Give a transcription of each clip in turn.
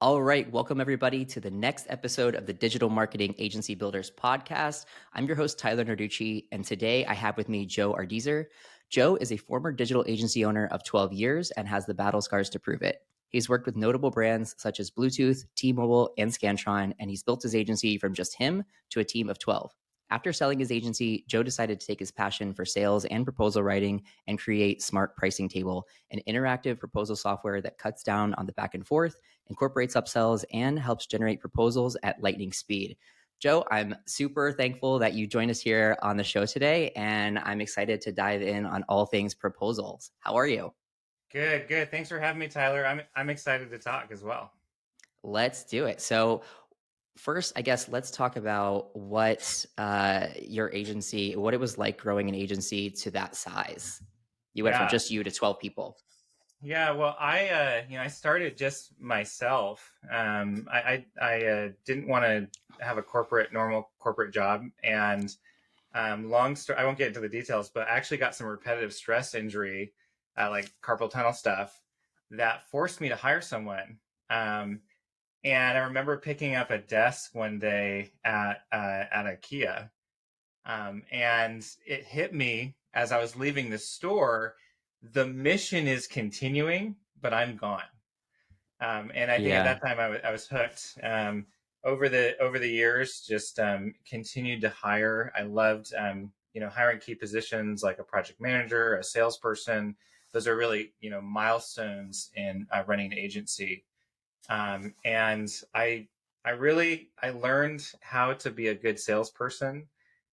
All right, welcome everybody to the next episode of the Digital Marketing Agency Builders podcast. I'm your host, Tyler Narducci, and today I have with me Joe Ardeeser. Joe is a former digital agency owner of 12 years and has the battle scars to prove it. He's worked with notable brands such as Bluetooth, T-Mobile, and Scantron, and he's built his agency from just him to a team of 12. After selling his agency, Joe decided to take his passion for sales and proposal writing and create Smart Pricing Table, an interactive proposal software that cuts down on the back and forth, incorporates upsells, and helps generate proposals at lightning speed. Joe, I'm super thankful that you joined us here on the show today, and I'm excited to dive in on all things proposals. How are you? Good, good. Thanks for having me, Tyler. I'm excited to talk as well. Let's do it. So, first, I guess let's talk about what your agency, what it was like growing an agency to that size. You went from Yeah, just you to 12 people. yeah. Well, I started just myself. I didn't want to have a normal corporate job, and long story. I won't get into the details, but I actually got some repetitive stress injury, like carpal tunnel stuff, that forced me to hire someone. And I remember picking up a desk one day at IKEA. And it hit me as I was leaving the store. The mission is continuing, but I'm gone. And I think at Yeah. that time I was hooked. Over the years, just continued to hire. I loved hiring key positions like a project manager, a salesperson. Those are really milestones in running an agency. And I learned how to be a good salesperson,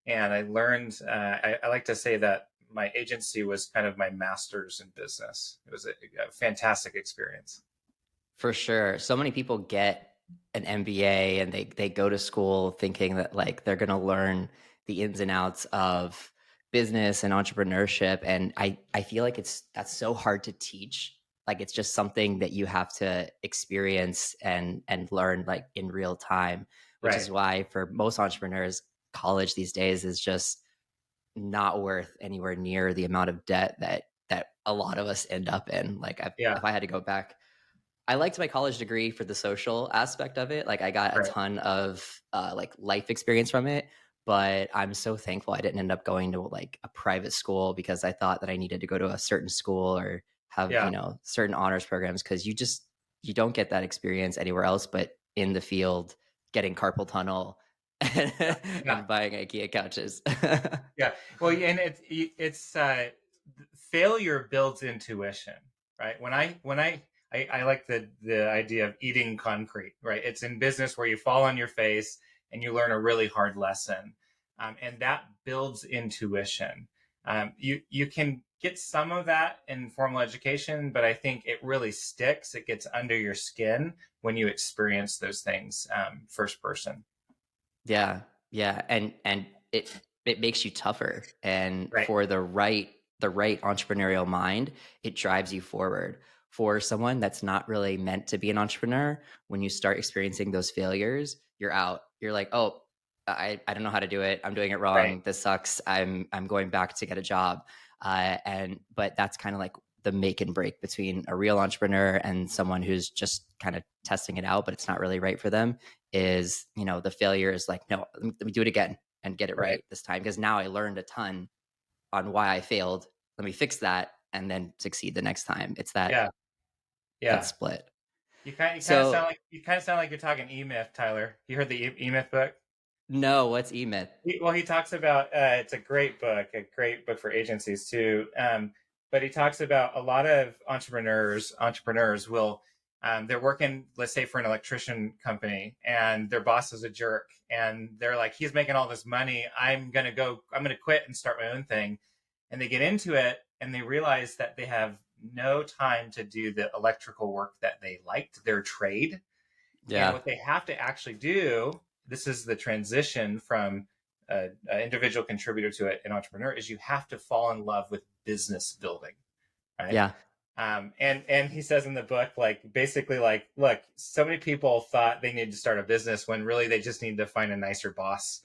and I learned. I like to say that my agency was kind of my master's in business. It was a fantastic experience. For sure. So many people get an MBA and they go to school thinking that like they're going to learn the ins and outs of business and entrepreneurship, and I feel like that's so hard to teach. Like it's just something that you have to experience and learn like in real time, which Right. is why for most entrepreneurs college these days is just not worth anywhere near the amount of debt that a lot of us end up in. Like Yeah. if I had to go back, I liked my college degree for the social aspect of it. Like I got a Right. ton of like life experience from it, but I'm so thankful I didn't end up going to like a private school because I thought that I needed to go to a certain school or have, Yeah. certain honors programs because you don't get that experience anywhere else but in the field getting carpal tunnel Yeah. and buying IKEA couches. Yeah. Well, and it's failure builds intuition, right? I like the idea of eating concrete, right? It's in business where you fall on your face and you learn a really hard lesson, and that builds intuition. You can get some of that in formal education, but I think it really sticks. It gets under your skin when you experience those things first person. Yeah, yeah, and it makes you tougher, and Right. for the right entrepreneurial mind, it drives you forward. For someone that's not really meant to be an entrepreneur, when you start experiencing those failures, you're out. You're like, oh, I don't know how to do it. I'm doing it Right. wrong. This sucks. I'm going back to get a job. But that's kind of like the make and break between a real entrepreneur and someone who's just kind of testing it out, but it's not really right for them is, the failure is like, no, let me do it again and get it Right. right this time. Because now I learned a ton on why I failed. Let me fix that and then succeed the next time. It's Yeah. that Yeah. split. You So kind of sound like you're talking E-Myth, Tyler. You heard the E-Myth book? no, what's E-Myth? Well, he talks about it's a great book for agencies too. But he talks about a lot of entrepreneurs will they're working, let's say, for an electrician company, and their boss is a jerk, and they're like, he's making all this money. I'm gonna quit and start my own thing. And they get into it, and they realize that they have no time to do the electrical work that they liked, their trade. And Yeah. what they have to actually do, this is the transition from an individual contributor to an entrepreneur, is you have to fall in love with business building, right? Yeah. And he says in the book, like basically, like, look, so many people thought they needed to start a business when really they just need to find a nicer boss.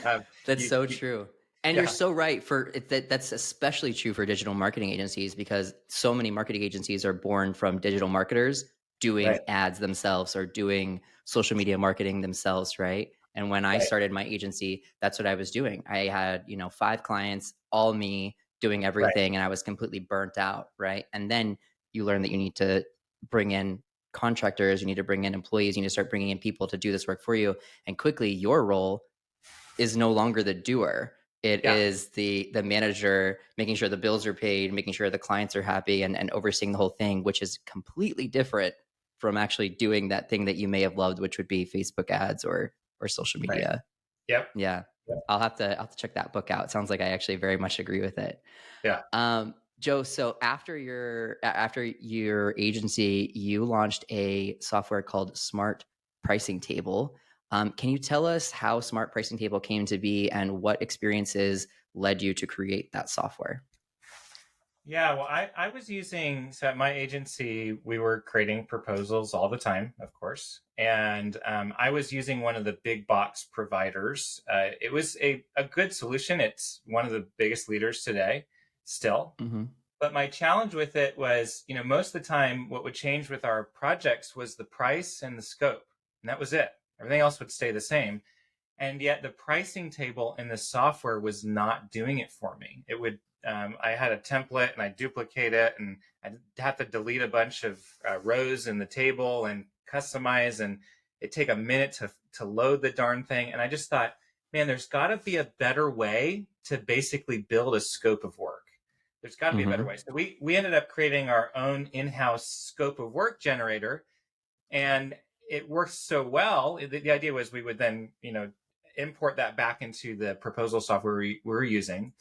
um, That's you, so you, true. And you're yeah, so right that's especially true for digital marketing agencies because so many marketing agencies are born from digital marketers doing Right. ads themselves or doing social media marketing themselves, right? And when I Right. started my agency, that's what I was doing. I had, 5 clients, all me doing Right. everything, and I was completely burnt out, right? And then you learn that you need to bring in contractors, you need to bring in employees, you need to start bringing in people to do this work for you. And quickly, your role is no longer the doer. It Yeah. is the manager making sure the bills are paid, making sure the clients are happy, and overseeing the whole thing, which is completely different from actually doing that thing that you may have loved, which would be Facebook ads or social Right. media. Yep. Yeah. Yep. I'll have to check that book out. It sounds like I actually very much agree with it. Yeah. Joe, so after your agency, you launched a software called Smart Pricing Table. Can you tell us how Smart Pricing Table came to be and what experiences led you to create that software? Yeah, well, I was using, so at my agency, we were creating proposals all the time, of course. And I was using one of the big box providers. It was a good solution. It's one of the biggest leaders today still. Hmm. But my challenge with it was, most of the time, what would change with our projects was the price and the scope. And that was it. Everything else would stay the same. And yet the pricing table in the software was not doing it for me. It would, I had a template and I duplicate it, and I'd have to delete a bunch of rows in the table and customize, and it'd take a minute to load the darn thing. And I just thought, man, there's got to be a better way to basically build a scope of work. There's got to be a better Hmm. way. So we ended up creating our own in-house scope of work generator, and it worked so well. The idea was we would then, import that back into the proposal software we were using,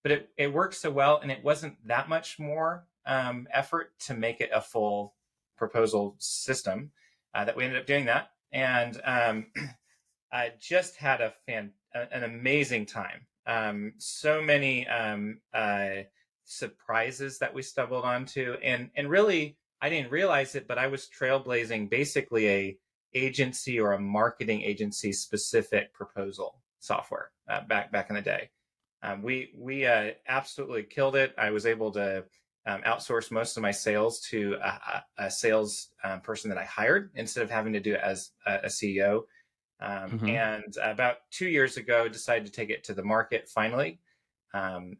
but it worked so well, and it wasn't that much more effort to make it a full proposal system, that we ended up doing that. And I just had an amazing time. So many surprises that we stumbled onto, and really, I didn't realize it, but I was trailblazing basically a agency or a marketing agency specific proposal software, back in the day. We absolutely killed it. I was able to outsource most of my sales to a sales person that I hired instead of having to do it as a CEO. Hmm. And about 2 years ago, decided to take it to the market finally. And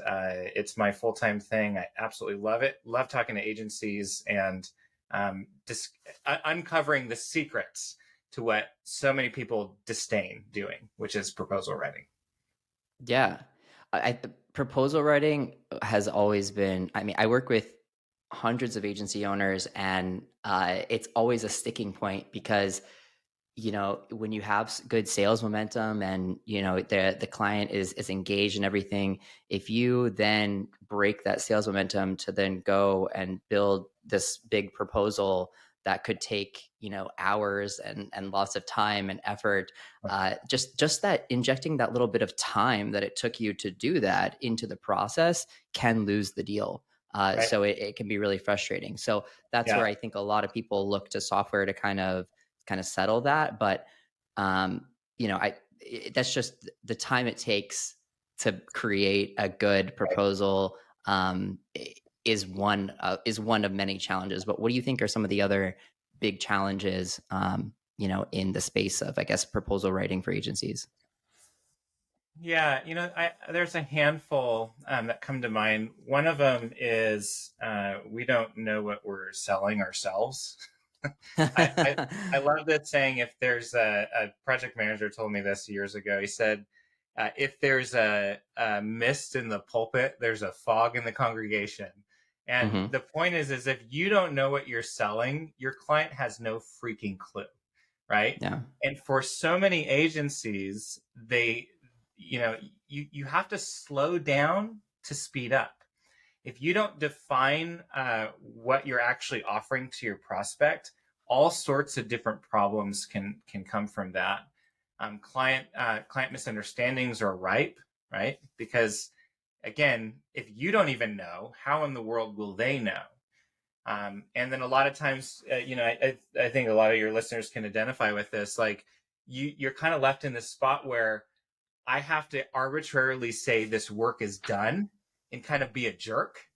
it's my full time thing. I absolutely love it. Love talking to agencies and uncovering the secrets to what so many people disdain doing, which is proposal writing. Yeah. Proposal writing has always been, I mean, I work with hundreds of agency owners, and it's always a sticking point because when you have good sales momentum and the client is engaged and everything, if you then break that sales momentum to then go and build this big proposal that could take hours and lots of time and effort, just that injecting that little bit of time that it took you to do that into the process can lose the deal. Right. So it can be really frustrating. So that's Yeah. where I think a lot of people look to software to kind of settle that. But that's just the time it takes to create a good Right. proposal. Is one of many challenges. But what do you think are some of the other big challenges, in the space of, I guess, proposal writing for agencies? Yeah, there's a handful that come to mind. One of them is we don't know what we're selling ourselves. I, I I love that saying. If there's a project manager told me this years ago. He said, if there's a mist in the pulpit, there's a fog in the congregation. And Hmm. the point is if you don't know what you're selling, your client has no freaking clue, right? Yeah. And for so many agencies, you know, you have to slow down to speed up. If you don't define what you're actually offering to your prospect, all sorts of different problems can come from that. Client misunderstandings are ripe, right? Because again, if you don't even know, how in the world will they know? And then a lot of times, I think a lot of your listeners can identify with this. Like you're kind of left in this spot where I have to arbitrarily say this work is done and kind of be a jerk.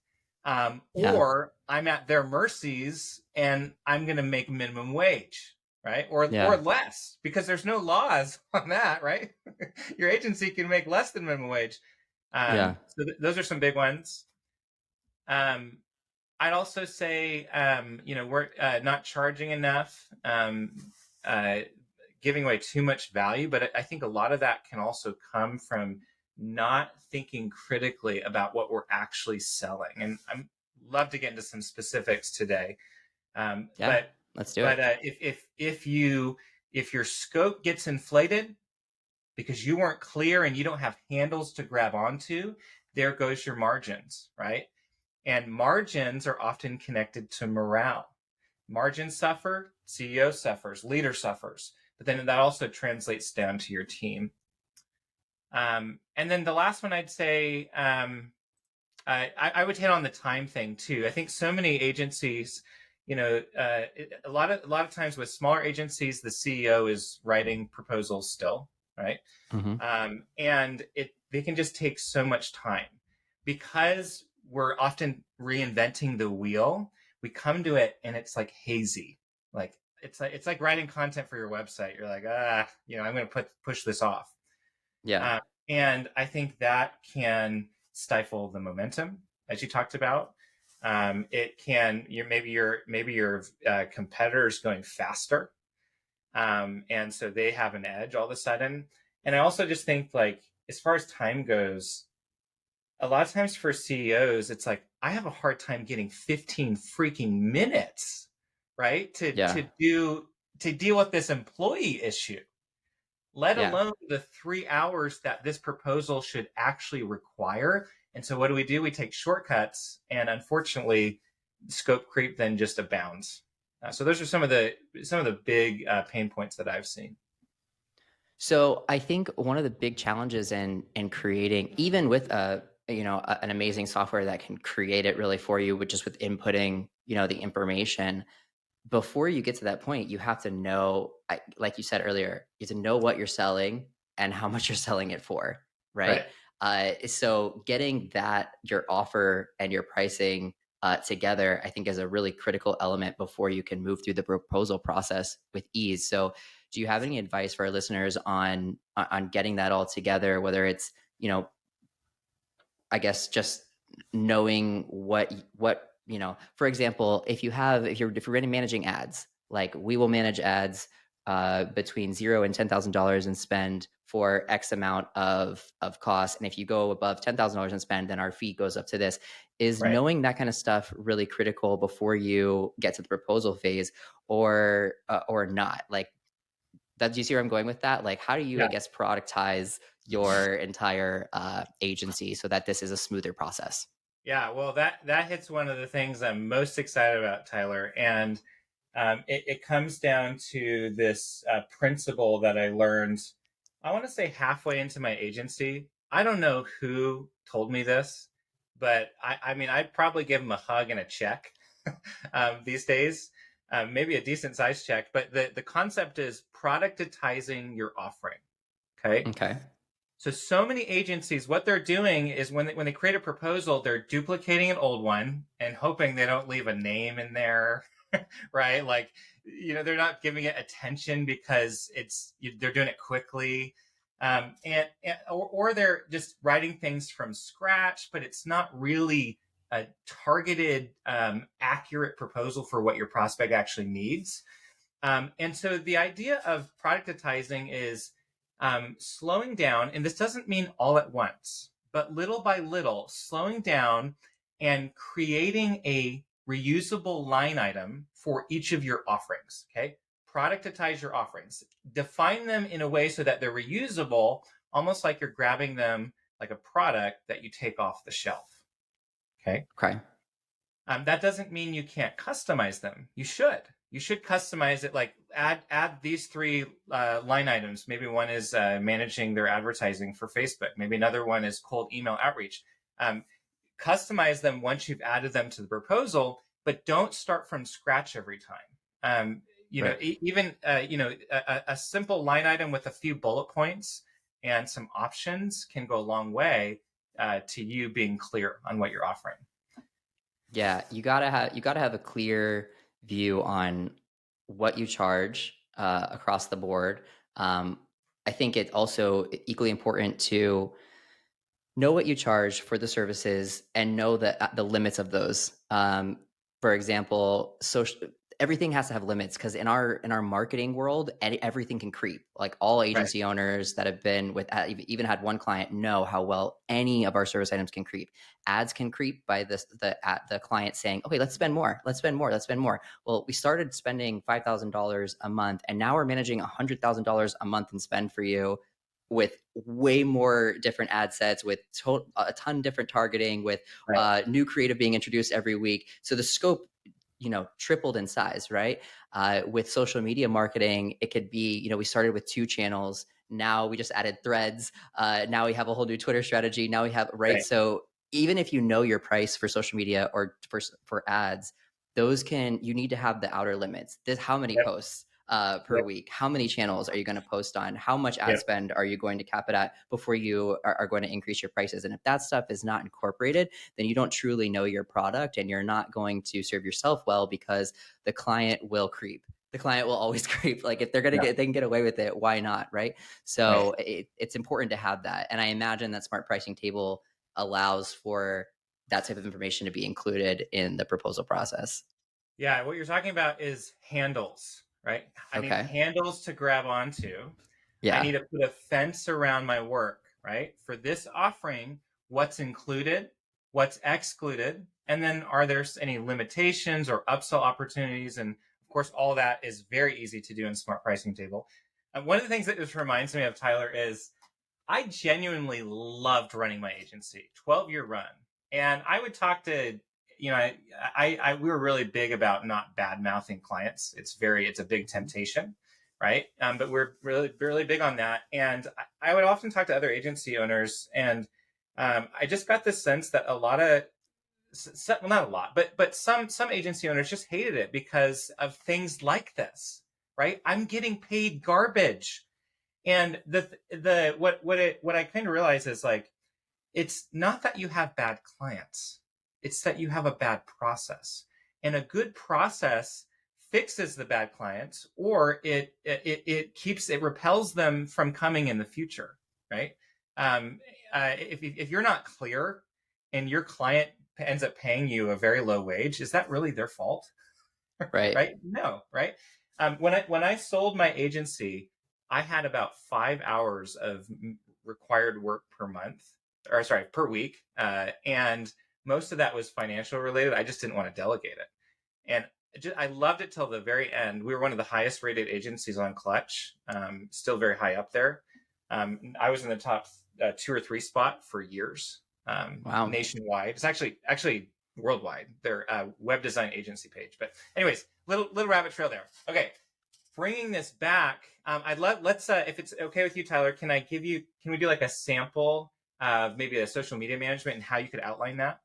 Yeah. Or I'm at their mercies and I'm going to make minimum wage, right? Or Yeah. less, because there's no laws on that, right? Your agency can make less than minimum wage. Yeah. So those are some big ones. Um, I'd also say, we're not charging enough, uh, giving away too much value. But I think a lot of that can also come from not thinking critically about what we're actually selling. And I'm love to get into some specifics today. Yeah. But Let's do but it. if your scope gets inflated because you weren't clear and you don't have handles to grab onto, there goes your margins, right? And margins are often connected to morale. Margins suffer, CEO suffers, leader suffers, but then that also translates down to your team. And then the last one I'd say, I would hit on the time thing too. I think so many agencies, a lot of times with smaller agencies, the CEO is writing proposals still, right? Hmm. And they can just take so much time because we're often reinventing the wheel. We come to it and it's like hazy, like it's like writing content for your website. You're like, I'm going to push this off, Yeah. uh, and I think that can stifle the momentum, as you talked about. It can maybe your competitors going faster, and so they have an edge all of a sudden. And I also just think, like, as far as time goes, a lot of times for CEOs, it's like, I have a hard time getting 15 freaking minutes, right, Yeah. to deal with this employee issue, let Yeah. alone the 3 hours that this proposal should actually require. And so what do? We take shortcuts, and unfortunately, scope creep then just abounds. So those are some of the big pain points that I've seen. So I think one of the big challenges in creating, even with an amazing software that can create it really for you, with just with inputting the information, before you get to that point, you have to know, like you said earlier, you have to know what you're selling and how much you're selling it for, right? Right. So getting that, your offer and your pricing together, I think is a really critical element before you can move through the proposal process with ease. So do you have any advice for our listeners on getting that all together, whether it's, I guess just knowing for example, if you're managing ads, like we will manage ads between $0 and $10,000 in spend for X amount of cost, and if you go above $10,000 in spend, then our fee goes up to this. Is Right. knowing that kind of stuff really critical before you get to the proposal phase, or not? Like, that, do you see where I'm going with that? Like, how do you, I Yeah. guess, productize your entire agency so that this is a smoother process? Yeah. Well, that hits one of the things I'm most excited about, Tyler. And it comes down to this principle that I learned, I want to say halfway into my agency. I don't know who told me this, but I mean, I'd probably give them a hug and a check these days, maybe a decent size check. But the concept is productizing your offering. Okay. Okay. So many agencies, what they're doing is when they create a proposal, they're duplicating an old one and hoping they don't leave a name in there, right? Like, they're not giving it attention because they're doing it quickly, or they're just writing things from scratch, but it's not really a targeted, accurate proposal for what your prospect actually needs. And so the idea of productizing is slowing down, and this doesn't mean all at once, but little by little, slowing down and creating a reusable line item for each of your offerings. Okay. Productize your offerings, define them in a way so that they're reusable, almost like you're grabbing them like a product that you take off the shelf. Okay. Okay. That doesn't mean you can't customize them. You should. You should customize it. Like add these three line items. Maybe one is managing their advertising for Facebook. Maybe another one is cold email outreach. Customize them once you've added them to the proposal, but don't start from scratch every time. Right. Even a simple line item with a few bullet points and some options can go a long way to you being clear on what you're offering. Yeah, you gotta have a clear view on what you charge across the board. Um, I think it's also equally important to know what you charge for the services and know the limits of those. For example, social everything has to have limits because in our marketing world, everything can creep. Like all Right. agency owners that have been with even had one client know how well any of our service items can creep. Ads can creep by the client saying, "Okay, let's spend more, let's spend more, let's spend more." Well, we started spending $5,000 a month, and now we're managing $100,000 a month in spend for you with way more different ad sets, with a ton different targeting, with Right. new creative being introduced every week. So the scope, tripled in size, right? With social media marketing, it could be, we started with 2 channels. Now we just added threads. Now we have a whole new Twitter strategy. Now we have, right? Right. So even if you know your price for social media or for ads, you need to have the outer limits. This, how many Yep. posts per Yep. week? How many channels are you going to post on? How much ad Yep. spend are you going to cap it at before you are going to increase your prices? And if that stuff is not incorporated, then you don't truly know your product and you're not going to serve yourself well because the client will creep. The client will always creep. Like if Yeah. they can get away with it, why not? Right. Right. So it's important to have that. And I imagine that smart pricing table allows for that type of information to be included in the proposal process. Yeah. What you're talking about is handles, right? I need Okay. handles to grab onto. I Yeah. need to put a fence around my work, right? For this offering, what's included, what's excluded, and then are there any limitations or upsell opportunities? And of course, all that is very easy to do in Smart Pricing Table. One of the things that this reminds me of, Tyler, is I genuinely loved running my agency, 12-year run. And I would talk to, we were really big about not bad mouthing clients. It's a big temptation, right? But we're really, really big on that. And I would often talk to other agency owners, and I just got this sense that a lot of, well, not a lot, but some agency owners just hated it because of things like this, right? I'm getting paid garbage. And what I kind of realize is, like, it's not that you have bad clients, it's that you have a bad process. And a good process fixes the bad clients, or it repels them from coming in the future, right? If you're not clear and your client ends up paying you a very low wage, is that really their fault? Right. Right? No, right? When I sold my agency, I had about 5 hours of required work per month, or sorry, per week, and most of that was financial related. I just didn't want to delegate it, and I loved it till the very end. We were one of the highest rated agencies on Clutch, still very high up there. I was in the top 2 or 3 spot for years, Wow. nationwide. It's actually worldwide. Their web design agency page. But anyways, little rabbit trail there. Okay, bringing this back, let's if it's okay with you, Tyler, can we do like a sample of maybe a social media management and how you could outline that?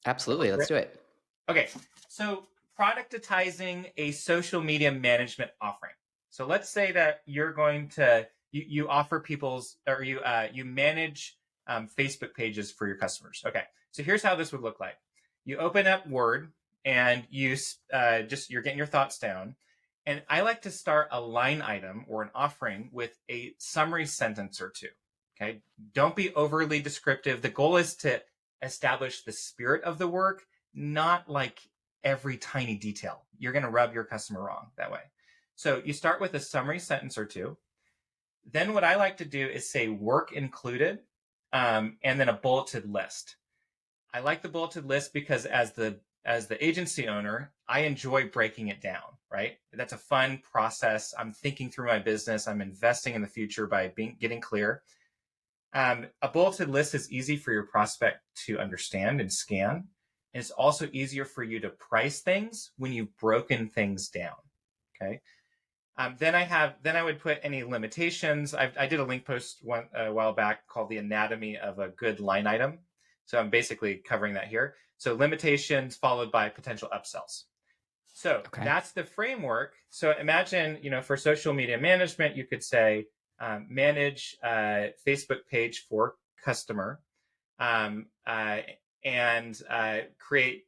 Does that work Absolutely. for Let's it? do it. Okay, so productitizing a social media management offering. So let's say that you're going to you offer people's, or you manage Facebook pages for your customers. Okay, so here's how this would look like. You open up Word and you're getting your thoughts down. And I like to start a line item or an offering with a summary sentence or two. Okay, don't be overly descriptive. The goal is to establish the spirit of the work, not like every tiny detail. You're going to rub your customer wrong that way. So you start with a summary sentence or two. Then what I like to do is say work included, and then a bulleted list. I like the bulleted list because as the agency owner, I enjoy breaking it down, right? That's a fun process. I'm thinking through my business. I'm investing in the future by getting clear. A bulleted list is easy for your prospect to understand and scan. And it's also easier for you to price things when you've broken things down. Okay. Then I would put any limitations. I did a link post a while back called "The Anatomy of a Good Line Item." So I'm basically covering that here. So limitations followed by potential upsells. So Okay. that's the framework. So imagine, for social media management, you could say manage Facebook page for customer, and create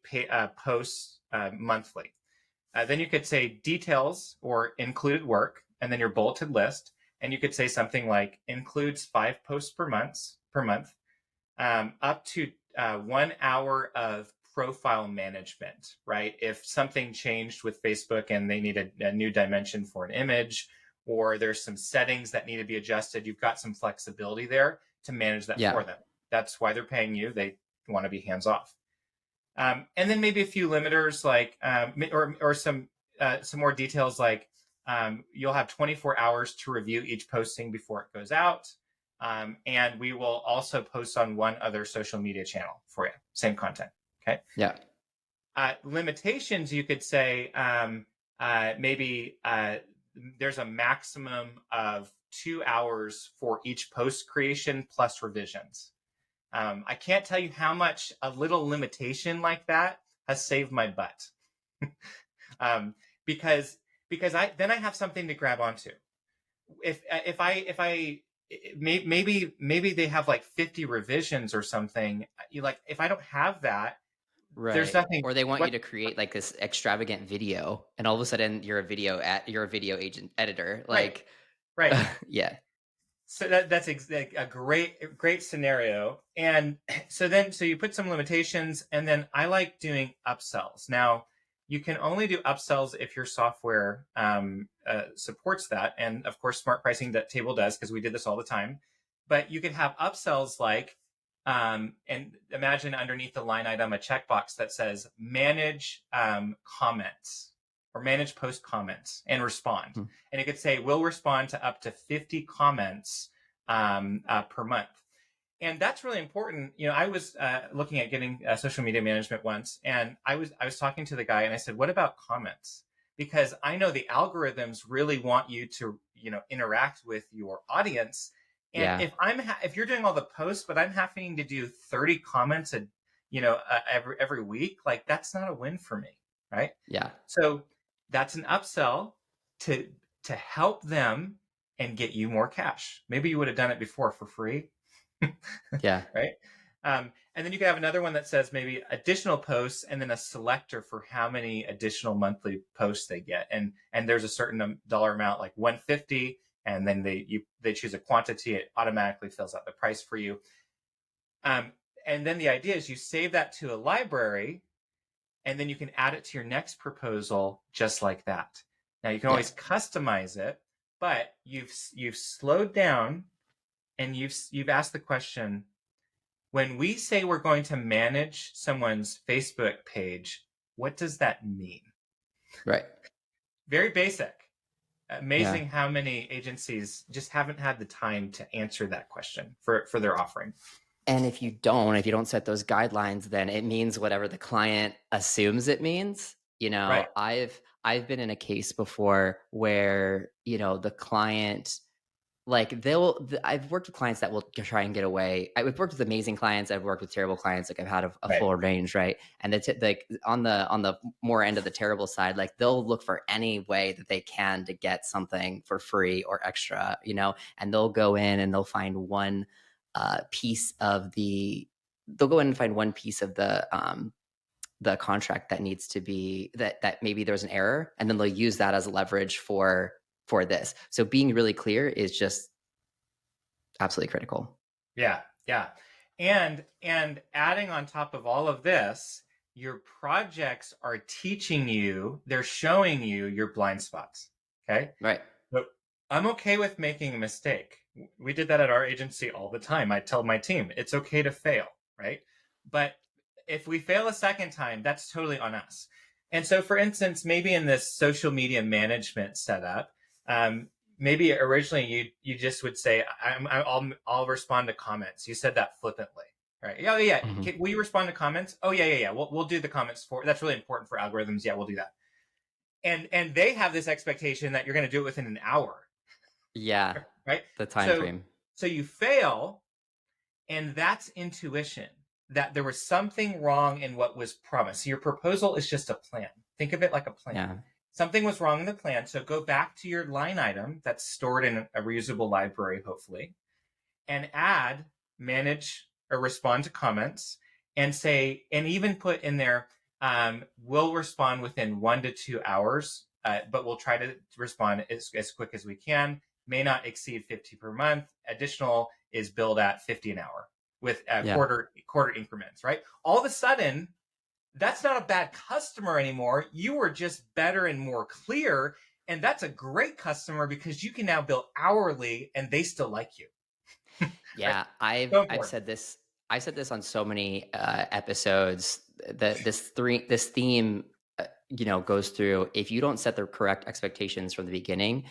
posts monthly. Then you could say details or included work, and then your bulleted list. And you could say something like includes 5 posts per month, up to 1 hour of profile management, right? If something changed with Facebook and they need a new dimension for an image, or there's some settings that need to be adjusted, you've got some flexibility there to manage that Yeah. for them. That's why they're paying you. They want to be hands off. And then maybe a few limiters, like or some more details, like you'll have 24 hours to review each posting before it goes out, and we will also post on one other social media channel for you. Same content. Okay. Yeah. Limitations, you could say maybe there's a maximum of 2 hours for each post creation plus revisions. I can't tell you how much a little limitation like that has saved my butt. because I have something to grab onto. If I maybe they have like 50 revisions or something. If I don't have that, Right. there's nothing. Or they want you to create like this extravagant video, and all of a sudden you're a video agent editor. Like, right. Yeah. So that's a great scenario. And so you put some limitations, and then I like doing upsells. Now, you can only do upsells if your software supports that. And of course, Smart Pricing Table does, because we did this all the time. But you can have upsells like, and imagine underneath the line item a checkbox that says manage comments, or manage post comments and respond. And it could say, we'll respond to up to 50 comments per month. And that's really important. I was looking at getting social media management once, and I was talking to the guy, and I said, what about comments? Because I know the algorithms really want you to, interact with your audience. And if you're doing all the posts, but I'm having to do 30 comments every week, like, that's not a win for me, right? Yeah. So that's an upsell to help them and get you more cash. Maybe you would have done it before for free. Yeah. Right. And then you can have another one that says maybe additional posts, and then a selector for how many additional monthly posts they get. And there's a certain dollar amount, like 150, and then they choose a quantity. It automatically fills out the price for you. And then the idea is you save that to a library, and then you can add it to your next proposal just like that. Now, you can always customize it, but you've slowed down, and you've asked the question, when we say we're going to manage someone's Facebook page, what does that mean? Right. Very basic. Amazing how many agencies just haven't had the time to answer that question for their offering. And if you don't set those guidelines, then it means whatever the client assumes it means. Right. I've been in a case before where, the client, like, I've worked with clients that will try and get away. I've worked with amazing clients. I've worked with terrible clients. Like, I've had a full range, right? And it's like on the more end of the terrible side, like, they'll look for any way that they can to get something for free or extra, and they'll go in and they'll find one piece of the contract that needs to be that maybe there's an error, and then they'll use that as leverage for this. So being really clear is just absolutely critical. Yeah. And adding on top of all of this, your projects are they're showing you your blind spots. Okay. Right. So I'm okay with making a mistake. We did that at our agency all the time. I tell my team, it's okay to fail, right? But if we fail a second time, that's totally on us. And so, for instance, maybe in this social media management setup, maybe originally you just would say, I'll respond to comments. You said that flippantly, right? Yeah. Mm-hmm. Will you respond to comments? Oh, yeah. We'll do the comments that's really important for algorithms. Yeah, we'll do that. And they have this expectation that you're going to do it within an hour. Yeah. Right. The time frame. So you fail, and that's intuition that there was something wrong in what was promised. So your proposal is just a plan. Think of it like a plan. Yeah. Something was wrong in the plan. So go back to your line item that's stored in a reusable library, hopefully, and manage or respond to comments, and say, and even put in there, we'll respond within 1 to 2 hours, but we'll try to respond as quick as we can. May not exceed 50 per month. Additional is billed at 50 an hour with Yeah. quarter increments, right? All of a sudden, that's not a bad customer anymore. You were just better and more clear. And that's a great customer because you can now bill hourly and they still like you. Right? Yeah, So I've important. said this. I said this on so many episodes. This theme, goes through. If you don't set the correct expectations from the beginning,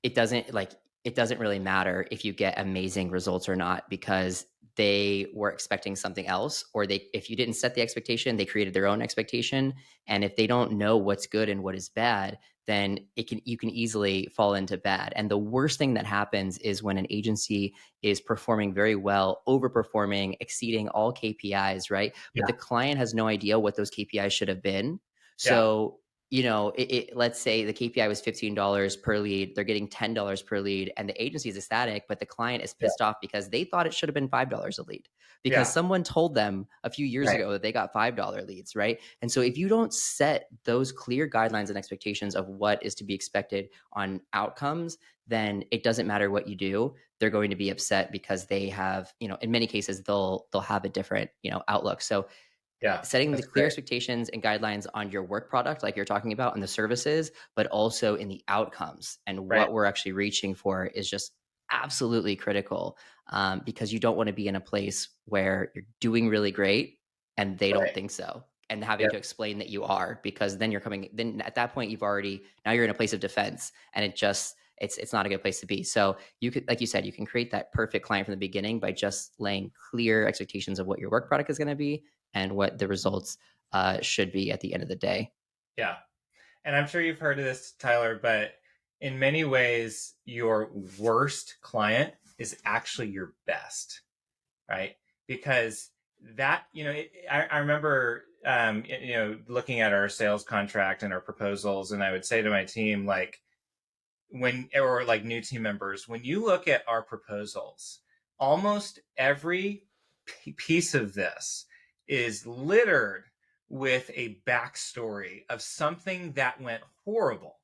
it doesn't like it doesn't really matter if you get amazing results or not, because they were expecting something else, or they if you didn't set the expectation, they created their own expectation. And if they don't know what's good and what is bad, then you can easily fall into bad. And the worst thing that happens is when an agency is performing very well, overperforming, exceeding all KPIs, right? But Yeah. the client has no idea what those KPIs should have been. Yeah. So let's say the KPI was $15 per lead. They're getting $10 per lead, and the agency is ecstatic, but the client is Yeah. pissed off because they thought it should have been $5 a lead because Yeah. someone told them a few years Right. ago that they got $5 leads, right? And so if you don't set those clear guidelines and expectations of what is to be expected on outcomes, then it doesn't matter what you do. They're going to be upset because they have, in many cases, they'll have a different, outlook. So Yeah. setting the That's clear great. expectations and guidelines on your work product, like you're talking about, and the services, but also in the outcomes and Right. what we're actually reaching for is just absolutely critical, because you don't want to be in a place where you're doing really great and they don't Right. think so, and having Yep. to explain that you are, because then at that point now you're in a place of defense, and it's not a good place to be. So you could, like you said, you can create that perfect client from the beginning by just laying clear expectations of what your work product is going to be and what the results should be at the end of the day. Yeah. And I'm sure you've heard of this, Tyler, but in many ways, your worst client is actually your best, right? Because that, I remember, looking at our sales contract and our proposals, and I would say to my team, like, or like new team members, when you look at our proposals, almost every piece of this is littered with a backstory of something that went horrible.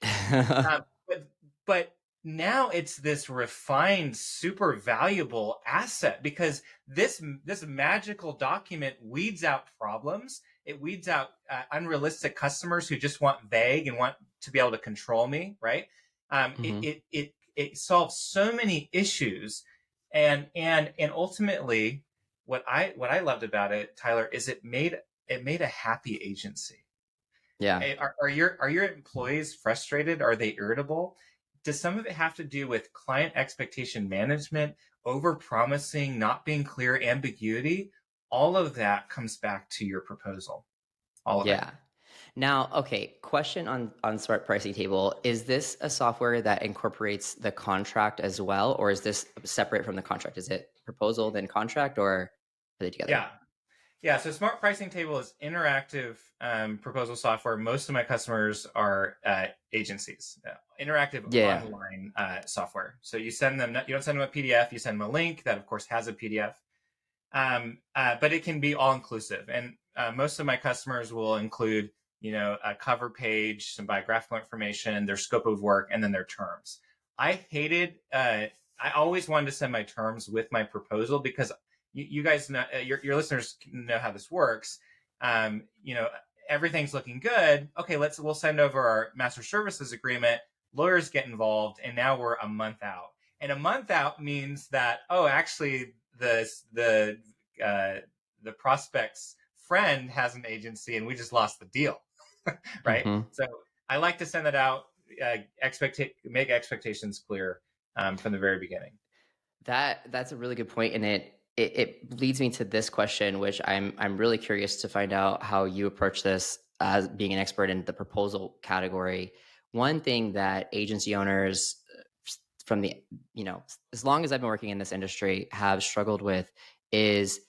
Um, but, but now it's this refined, super valuable asset because this magical document weeds out problems. It weeds out unrealistic customers who just want vague and want to be able to control me, right? hmm It solves so many issues, and ultimately, what I loved about it, Tyler, is it made a happy agency. Yeah. Are your employees frustrated? Are they irritable? Does some of it have to do with client expectation management, over promising, not being clear, ambiguity? All of that comes back to your proposal. All of it. Yeah. Now, okay, question on Smart Pricing Table. Is this a software that incorporates the contract as well, or is this separate from the contract? Is it proposal then contract, or are they together? Yeah. Yeah, so Smart Pricing Table is interactive proposal software. Most of my customers are agencies, interactive Yeah. online software. So you don't send them a PDF, you send them a link that, of course, has a PDF. But it can be all inclusive. And most of my customers will include, a cover page, some biographical information, their scope of work, and then their terms. I always wanted to send my terms with my proposal because you guys know, your listeners know how this works. Um, you know, Everything's looking good. Okay, we'll send over our master services agreement. Lawyers get involved, and now we're a month out. And a month out means that, actually the prospect's friend has an agency, and we just lost the deal, right? hmm So I like to send that out, make expectations clear from the very beginning. That's a really good point, and it leads me to this question, which I'm really curious to find out how you approach this as being an expert in the proposal category. One thing that agency owners from the as long as I've been working in this industry have struggled with is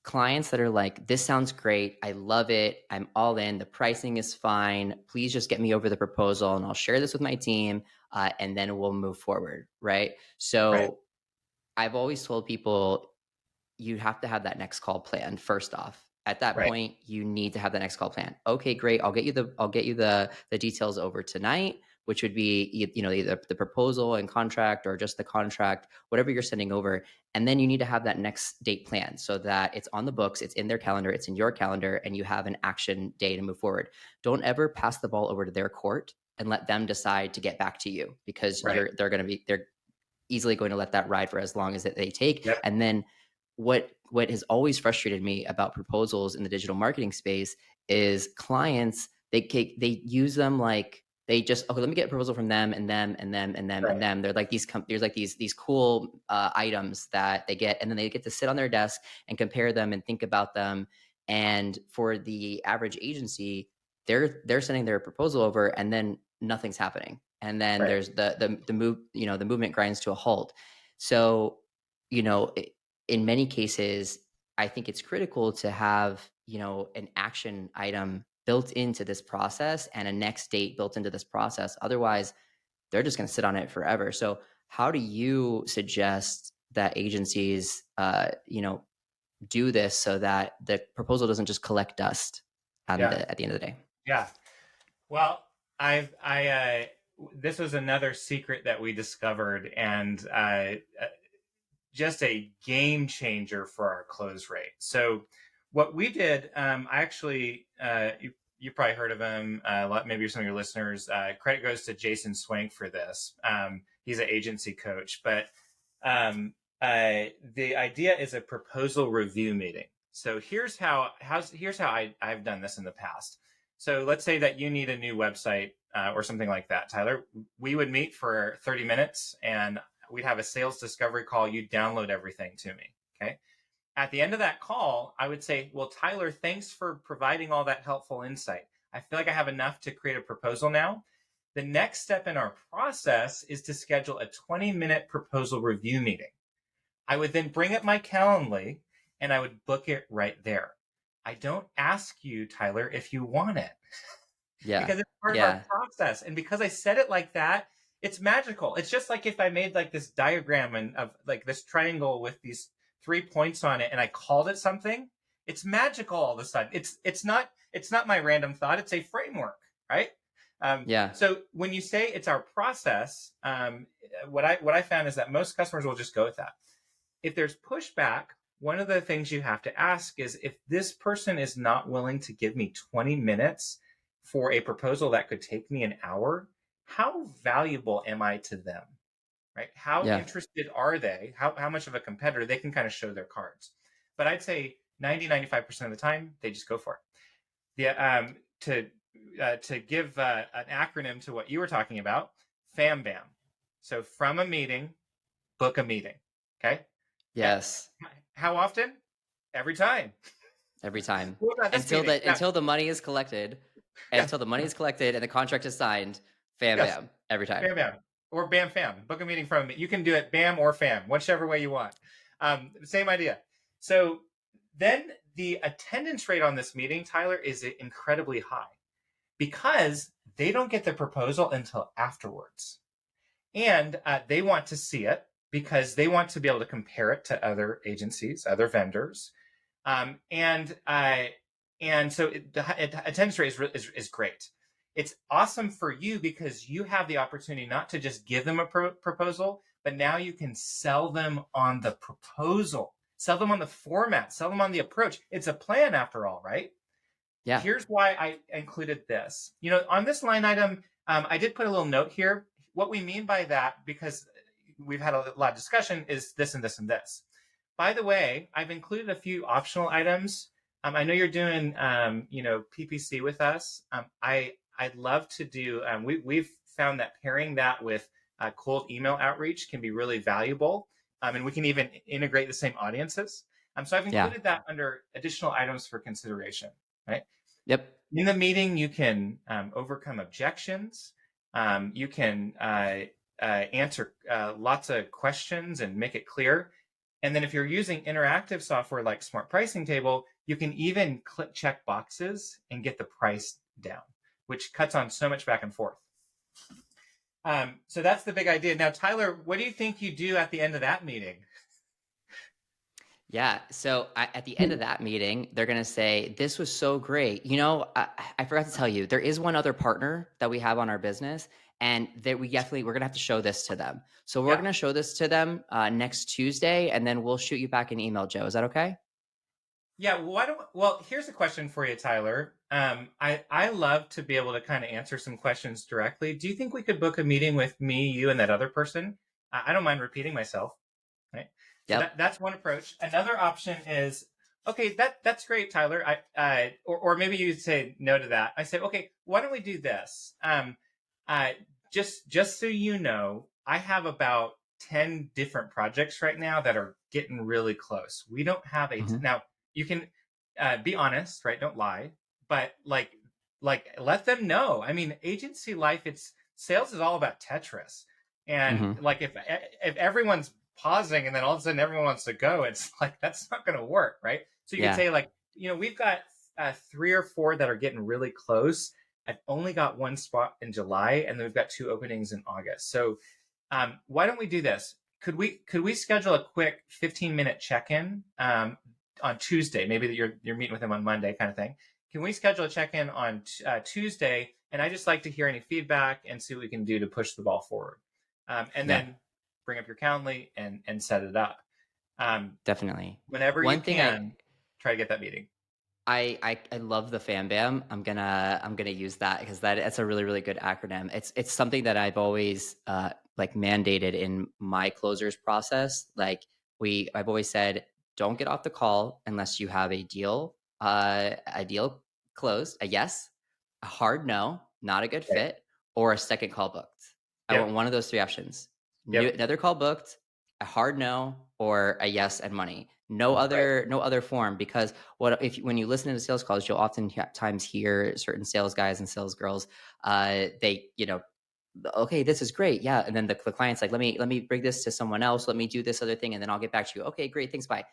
clients that are like, this sounds great, I love it, I'm all in, the pricing is fine, please just get me over the proposal and I'll share this with my team, and then we'll move forward, right? Right. So I've always told people, you have to have that next call planned first off. At that Right. point, you need to have the next call plan. Okay, great. I'll get you the details over tonight, which would be either the proposal and contract or just the contract, whatever you're sending over. And then you need to have that next date plan so that it's on the books, it's in their calendar, it's in your calendar, and you have an action day to move forward. Don't ever pass the ball over to their court and let them decide to get back to you, because Right. they're easily going to let that ride for as long as they take. Yep. And then what has always frustrated me about proposals in the digital marketing space is clients, they use them like they just, okay, let me get a proposal from them and them and them and them Right. and them. They're like there's like these cool items that they get, and then they get to sit on their desk and compare them and think about them. And for the average agency, they're sending their proposal over and then nothing's happening, and then Right. there's the move, the movement grinds to a halt. So, you know, in many cases, I think it's critical to have, an action item built into this process and a next date built into this process. Otherwise, they're just going to sit on it forever. So, how do you suggest that agencies, do this so that the proposal doesn't just collect dust Yeah. at the end of the day? Yeah. Well, this was another secret that we discovered, and just a game changer for our close rate. So what we did, I actually, you probably heard of him, maybe some of your listeners, credit goes to Jason Swank for this. He's an agency coach, but the idea is a proposal review meeting. So here's how I've done this in the past. So let's say that you need a new website or something like that, Tyler. We would meet for 30 minutes and we'd have a sales discovery call. You'd download everything to me. Okay. At the end of that call, I would say, well, Tyler, thanks for providing all that helpful insight. I feel like I have enough to create a proposal now. The next step in our process is to schedule a 20-minute proposal review meeting. I would then bring up my Calendly and I would book it right there. I don't ask you, Tyler, if you want it. Yeah. Because it's part of our process. And because I said it like that, it's magical. It's just like if I made like this diagram of like this triangle with these 3 points on it and I called it something, it's magical all of a sudden. It's not my random thought. It's a framework, right? So when you say it's our process, what I found is that most customers will just go with that. If there's pushback, one of the things you have to ask is, if this person is not willing to give me 20 minutes for a proposal that could take me an hour, how valuable am I to them, right? How interested are they? How much of a competitor? They can kind of show their cards. But I'd say 95% of the time, they just go for it. To give an acronym to what you were talking about, FAM-BAM. So from a meeting, book a meeting, okay? Yes. How often? Every time. Every time. Until until the money is collected, until the money is collected and the contract is signed, bam, every time. Bam. Or bam, fam. Book a meeting from me. You can do it bam or fam, whichever way you want. Same idea. So then the attendance rate on this meeting, Tyler, is incredibly high because they don't get the proposal until afterwards. And they want to see it because they want to be able to compare it to other agencies, other vendors. And so attendance rate is great. It's awesome for you because you have the opportunity not to just give them a proposal, but now you can sell them on the proposal, sell them on the format, sell them on the approach. It's a plan after all, right? Yeah. Here's why I included this. On this line item, I did put a little note here. What we mean by that, because we've had a lot of discussion, is this and this and this. By the way, I've included a few optional items. I know you're doing, PPC with us. I'd love to do. We've found that pairing that with cold email outreach can be really valuable, and we can even integrate the same audiences. So I've included that under additional items for consideration. Right. Yep. In the meeting, you can overcome objections. You can answer lots of questions and make it clear. And then if you're using interactive software like Smart Pricing Table, you can even check boxes and get the price down, which cuts on so much back and forth. So that's the big idea. Now, Tyler, what do you think you do at the end of that meeting? Yeah. So at the end of that meeting, they're going to say, "This was so great. You know, I forgot to tell you, there is one other partner that we have on our business, and that we're going to have to show this to them. So we're Yeah. going to show this to them next Tuesday, and then we'll shoot you back an email, Joe. Is that okay?" Yeah, well, here's a question for you, Tyler. I love to be able to kind of answer some questions directly. Do you think we could book a meeting with me, you, and that other person? I don't mind repeating myself, right? So Yep. that's one approach. Another option is, okay, that's great, Tyler. Or maybe you say no to that. I say, okay, why don't we do this? Uh, just so you know, I have about 10 different projects right now that are getting really close. We don't have Hmm. now you can be honest, right? Don't lie, but like let them know. I mean, agency life, it's sales is all about Tetris, and Hmm. like if everyone's pausing and then all of a sudden everyone wants to go, it's like that's not going to work, right? So you could Yeah. say like, we've got 3 or 4 that are getting really close. I've only got one spot in July, and then we've got 2 openings in August. So why don't we do this? Could we schedule a quick 15-minute check-in on Tuesday? Maybe that you're meeting with them on Monday, kind of thing. Can we schedule a check-in on Tuesday? And I just like to hear any feedback and see what we can do to push the ball forward. And Yeah. then bring up your Calendly and set it up. Um, Definitely. Whenever you One thing can, try to get that meeting. I love the Fam Bam. I'm gonna use that because that's a really good acronym. It's something that I've always like mandated in my closers process. Like I've always said, don't get off the call unless you have a deal closed, a yes, a hard no, not a good Okay. fit, or a second call booked. I want Yep. one of those three options. Yep. Another call booked, a hard no, or a yes and money. No Right. other form, because when you listen to sales calls, you'll oftentimes hear certain sales guys and sales girls, they, okay, this is great, yeah, and then the client's like, let me bring this to someone else, let me do this other thing, and then I'll get back to you. Okay, great, thanks, bye.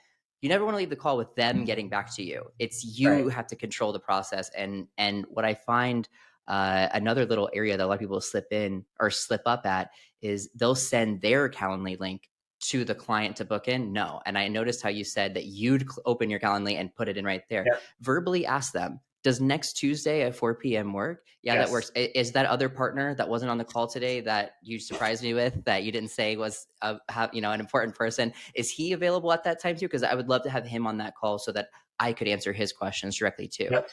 You never want to leave the call with them getting back to you. It's Right. you have to control the process. And what I find, another little area that a lot of people slip in or slip up at, is they'll send their Calendly link to the client to book in. No. And I noticed how you said that you'd open your Calendly and put it in right there. Yep. Verbally ask them, does next Tuesday at 4 p.m. work? Yeah, that Yes. works. Is that other partner that wasn't on the call today that you surprised me with, that you didn't say was an important person? Is he available at that time too? Because I would love to have him on that call so that I could answer his questions directly too. Yep.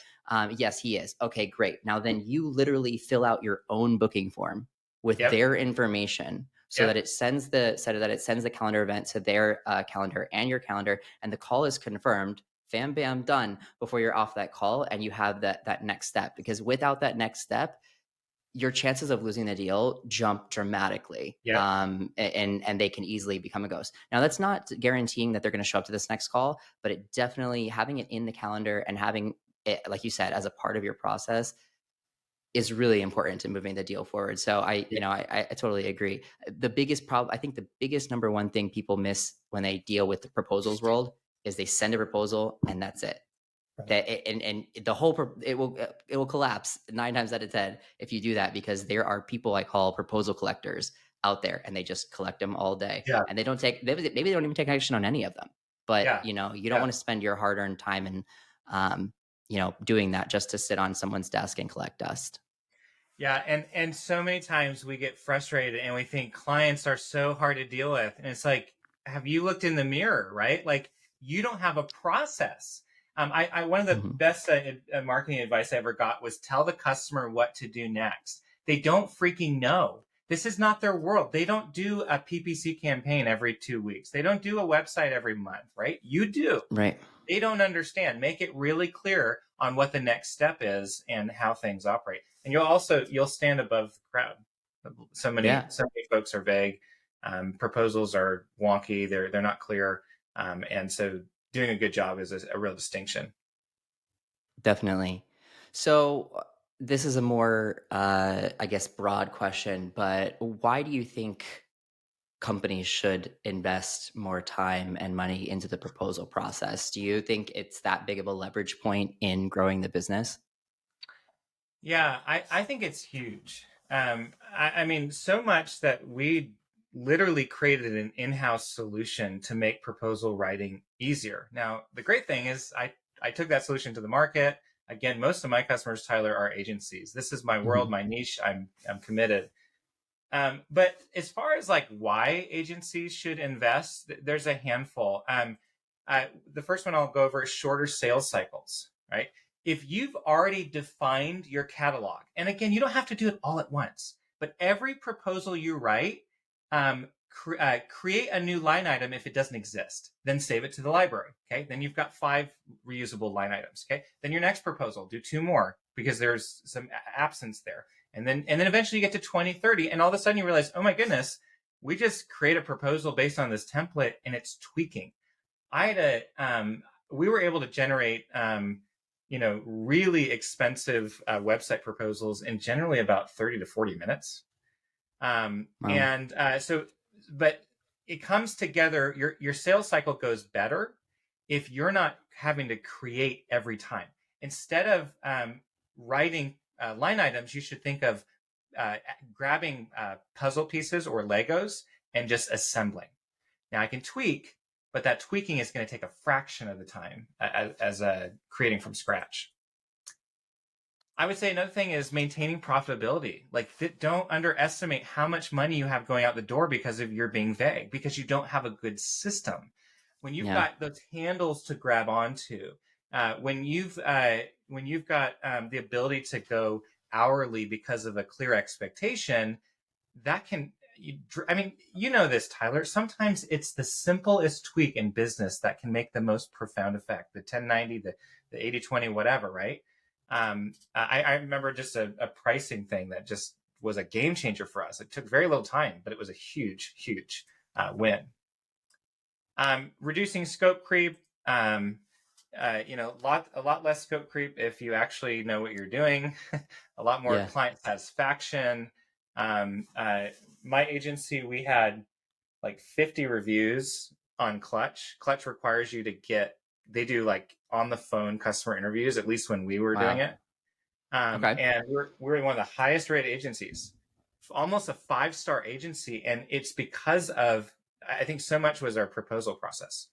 Yes, he is. Okay, great. Now then, you literally fill out your own booking form with Yep. their information, so that Yep. it sends the calendar event to their calendar and your calendar, and the call is confirmed. Fam bam done before you're off that call, and you have that next step. Because without that next step, your chances of losing the deal jump dramatically, Yep. and they can easily become a ghost. Now, that's not guaranteeing that they're going to show up to this next call, but it definitely, having it in the calendar and having it, like you said, as a part of your process, is really important to moving the deal forward. So I totally agree. The biggest problem, I think the biggest number one thing people miss when they deal with the proposals world, is they send a proposal and that's it. Right. And the it will collapse 9 times out of 10 if you do that, because there are people I call proposal collectors out there, and they just collect them all day, Yeah. and maybe they don't even take action on any of them. But Yeah. you don't Yeah. want to spend your hard earned time and doing that just to sit on someone's desk and collect dust. Yeah, and so many times we get frustrated and we think clients are so hard to deal with. And it's like, have you looked in the mirror, right? Like you don't have a process. I one of the Mhm. best marketing advice I ever got was tell the customer what to do next. They don't freaking know. This is not their world. They don't do a PPC campaign every 2 weeks. They don't do a website every month, right? You do. Right. They don't understand. Make it really clear on what the next step is and how things operate. And you'll stand above the crowd. So many Yeah. so many folks are vague. Proposals are wonky. They're not clear. And so doing a good job is a real distinction. Definitely. So, this is a more, I guess, broad question, but why do you think companies should invest more time and money into the proposal process? Do you think it's that big of a leverage point in growing the business? Yeah, I think it's huge. I mean, so much that we literally created an in-house solution to make proposal writing easier. Now, the great thing is I took that solution to the market. Again, most of my customers, Tyler, are agencies. This is my world, Mhm. my niche. I'm committed. But as far as like why agencies should invest, there's a handful. The first one I'll go over is shorter sales cycles, right? If you've already defined your catalog, and again, you don't have to do it all at once, but every proposal you write, create a new line item if it doesn't exist, then save it to the library. Okay. Then you've got 5 reusable line items. Okay. Then your next proposal, do 2 more because there's some absence there. And then eventually you get to 20, 30, and all of a sudden you realize, oh my goodness, we just create a proposal based on this template and it's tweaking. We were able to generate, really expensive website proposals in generally about 30 to 40 minutes. Wow. But it comes together. Your sales cycle goes better if you're not having to create every time. Instead of writing line items, you should think of grabbing puzzle pieces or Legos and just assembling. Now I can tweak, but that tweaking is going to take a fraction of the time as creating from scratch. I would say another thing is maintaining profitability. Like, don't underestimate how much money you have going out the door because of your being vague, because you don't have a good system. When you've Yeah. got those handles to grab onto, when you've got the ability to go hourly because of a clear expectation, that can. I mean, you know this, Tyler. Sometimes it's the simplest tweak in business that can make the most profound effect. The 1090, the 80/20, whatever, right? I remember just a pricing thing that just was a game changer for us. It took very little time, but it was a huge, huge win. Reducing scope creep. A lot less scope creep if you actually know what you're doing. A lot more Yeah. client satisfaction. My agency, we had like 50 reviews on Clutch. Clutch requires you to they do like on the phone customer interviews, at least when we were doing Wow. it. Okay. And we're one of the highest rated agencies, almost a 5-star agency. And it's because of, I think so much was our proposal process.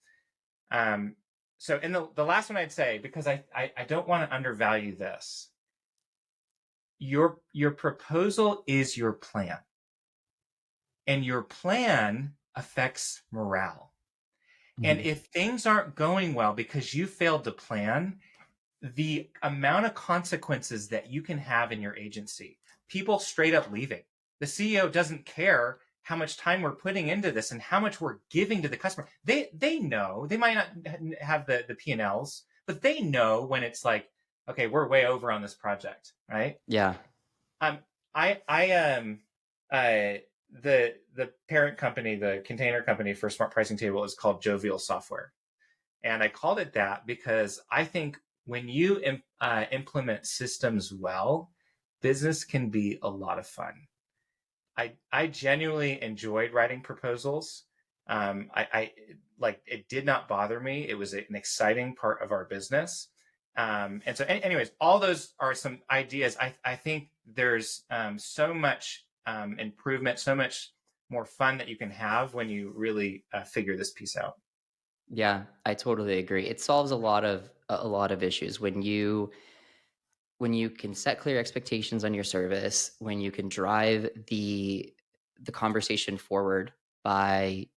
So in the last one I'd say, because I don't want to undervalue this, your proposal is your plan, and your plan affects morale. And Mhm. if things aren't going well because you failed to plan, the amount of consequences that you can have in your agency, people straight up leaving. The CEO doesn't care how much time we're putting into this and how much we're giving to the customer. They know, they might not have the P&Ls, but they know when it's like, okay, we're way over on this project, right? Yeah. Um, uh, the parent company, the container company for Smart Pricing Table is called Jovial Software. And I called it that because I think when you implement systems well, business can be a lot of fun. I genuinely enjoyed writing proposals. I like, it did not bother me. It was an exciting part of our business. And so, anyways, all those are some ideas. I think there's so much improvement, so much more fun that you can have when you really figure this piece out. Yeah, I totally agree. It solves a lot of issues when you can set clear expectations on your service, when you can drive the conversation forward by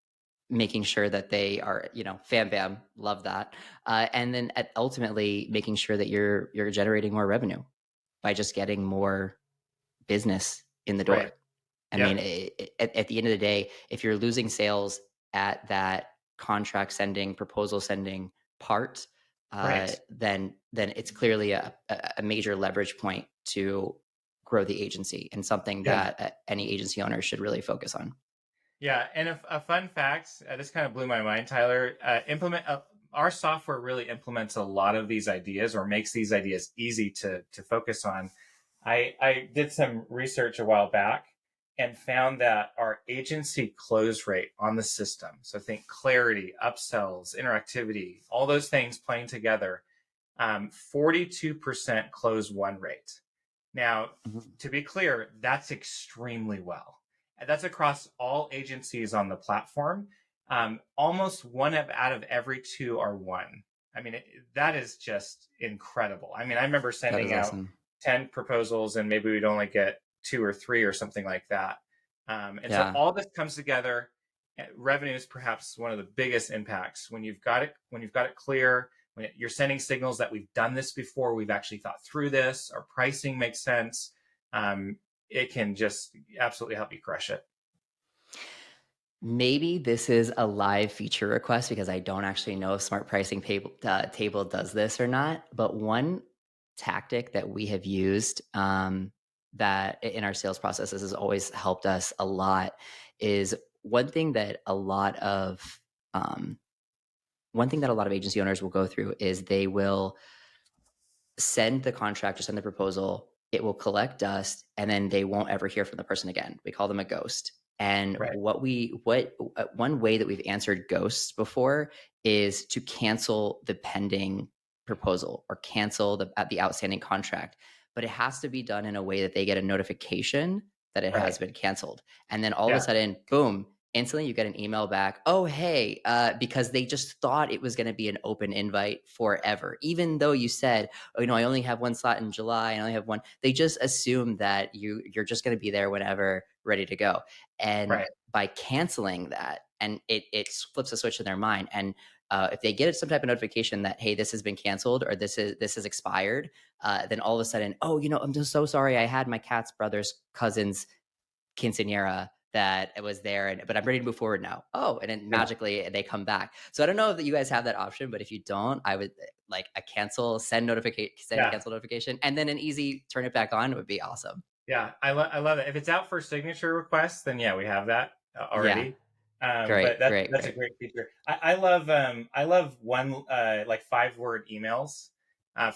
making sure that they are, fam bam, love that. And then ultimately making sure that you're generating more revenue by just getting more business in the Right. door. I mean, Yep. at the end of the day, if you're losing sales at that contract sending, proposal sending part, Right. then it's clearly a major leverage point to grow the agency, and something Yeah. that any agency owner should really focus on. Yeah, and a fun fact, this kind of blew my mind, Tyler. Our software really implements a lot of these ideas, or makes these ideas easy to focus on. I did some research a while back and found that our agency close rate on the system, so think clarity, upsells, interactivity, all those things playing together, 42% close one rate. Now, Mhm. to be clear, that's extremely well. That's across all agencies on the platform. Almost out of every two are won. I mean, that is just incredible. I mean, I remember That is sending out awesome. 10 proposals and maybe we'd only get two or three or something like that. And so Yeah. all this comes together. Revenue is perhaps one of the biggest impacts when you've got it clear, when you're sending signals that we've done this before, we've actually thought through this, our pricing makes sense. It can just absolutely help you crush it. Maybe this is a live feature request because I don't actually know if Smart Pricing Table does this or not. But one tactic that we have used that in our sales processes has always helped us a lot is one thing that a lot of um, agency owners will go through is they will send the contract or send the proposal, it will collect dust, and then they won't ever hear from the person again. We call them a ghost. And Right. one way that we've answered ghosts before is to cancel the pending proposal or cancel the outstanding contract. But it has to be done in a way that they get a notification that it has Right. been canceled. And then all of a Yeah. sudden, boom, instantly you get an email back, oh hey, because they just thought it was going to be an open invite forever, even though you said, oh, I only have one slot in July, I only have one. They just assume that you're just going to be there whenever ready to go. And Right. by canceling that, and it flips a switch in their mind. And if they get some type of notification that, hey, this has been canceled or this is expired, then all of a sudden, oh, I'm just so sorry, I had my cat's brother's cousin's quinceanera that it was there, but I'm ready to move forward now. Oh, and then Yeah. magically they come back. So I don't know if you guys have that option, but if you don't, I would like a send Yeah. cancel notification, and then an easy turn it back on would be awesome. Yeah. I love it. If it's out for signature requests, then yeah, we have that Yeah, already. But great, great, that's a great. great feature. I love one like 5-word emails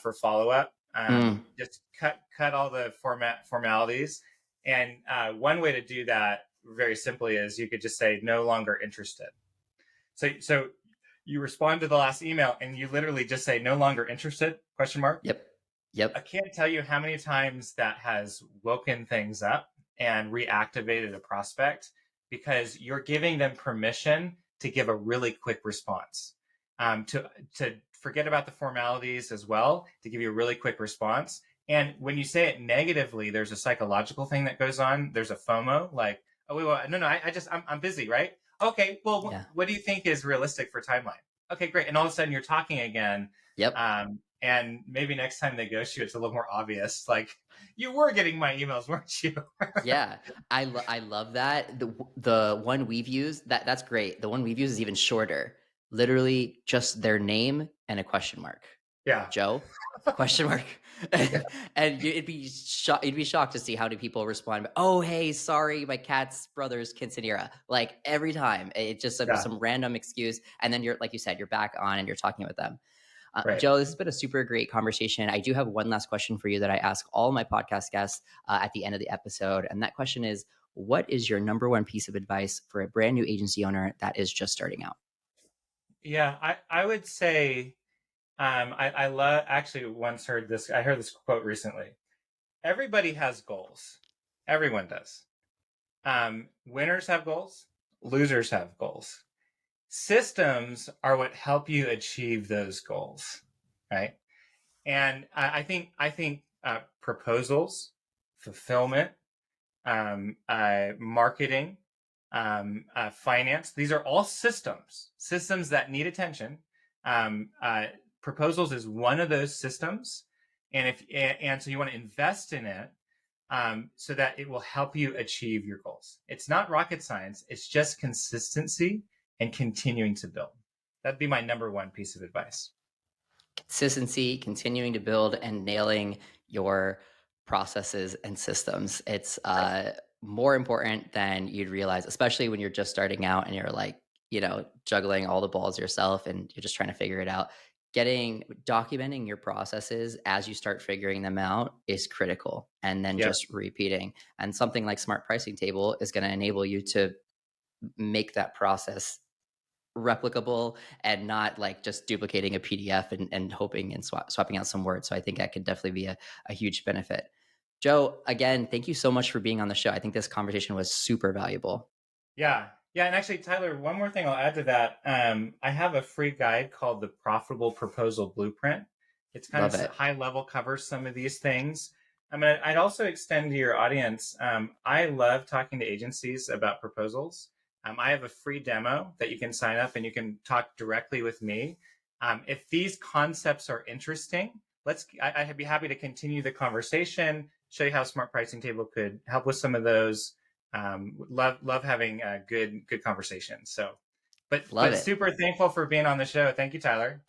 for follow up. Mm, Just cut all the formalities. And one way to do that very simply is you could just say no longer interested. So you respond to the last email and you literally just say no longer interested question mark. yep, I yep. can't tell you how many times that has woken things up and reactivated a prospect because you're giving them permission to give a really quick response. To forget about the formalities as well, to give you a really quick response. And when you say it negatively, there's a psychological thing that goes on. There's a FOMO, like, oh wait, no, I'm busy, right? Okay, well, Yeah, what do you think is realistic for timeline? Okay, great. And all of a sudden you're talking again. yep. And maybe next time they ghost you, it's a little more obvious. Like, you were getting my emails, weren't you? Yeah, I love that. The one we've used, that's great. The one we've used is even shorter. Literally just their name and a question mark. Yeah. Joe? Question mark. Yeah. And you'd be shocked to see how many people respond. Oh, hey, sorry, my cat's brother's quinceanera. Like every time, it's just Yeah. some random excuse, and then you're like you said, you're back on and you're talking with them. Right. Joe, this has been a super great conversation. I do have one last question for you that I ask all my podcast guests at the end of the episode. And that question is, what is your number one piece of advice for a brand new agency owner that is just starting out? Yeah. I would say, I love, actually once heard this, I heard this quote recently. Everybody has goals. Everyone does. Winners have goals. Losers have goals. Systems are what help you achieve those goals. Right. And I think proposals, fulfillment, marketing, finance. These are all systems that need attention. Um, uh, Proposals is one of those systems, and so you want to invest in it so that it will help you achieve your goals. It's not rocket science. It's just consistency and continuing to build. That'd be my number one piece of advice. Consistency, continuing to build, and nailing your processes and systems. It's more important than you'd realize, especially when you're just starting out and you're like, juggling all the balls yourself and you're just trying to figure it out. Documenting your processes as you start figuring them out is critical. And then Yep. just repeating. And something like Smart Pricing Table is going to enable you to make that process replicable and not like just duplicating a PDF and hoping and swapping out some words. So I think that could definitely be a huge benefit. Joe, again, thank you so much for being on the show. I think this conversation was super valuable. Yeah. Yeah. And actually, Tyler, one more thing I'll add to that. I have a free guide called the Profitable Proposal Blueprint. It's kind Love of it. high level, covers some of these things. I'd also extend to your audience. I love talking to agencies about proposals. I have a free demo that you can sign up and you can talk directly with me. If these concepts are interesting, I'd be happy to continue the conversation, show you how Smart Pricing Table could help with some of those. Love having a good conversation. So, Love but it. super thankful for being on the show. Thank you, Tyler.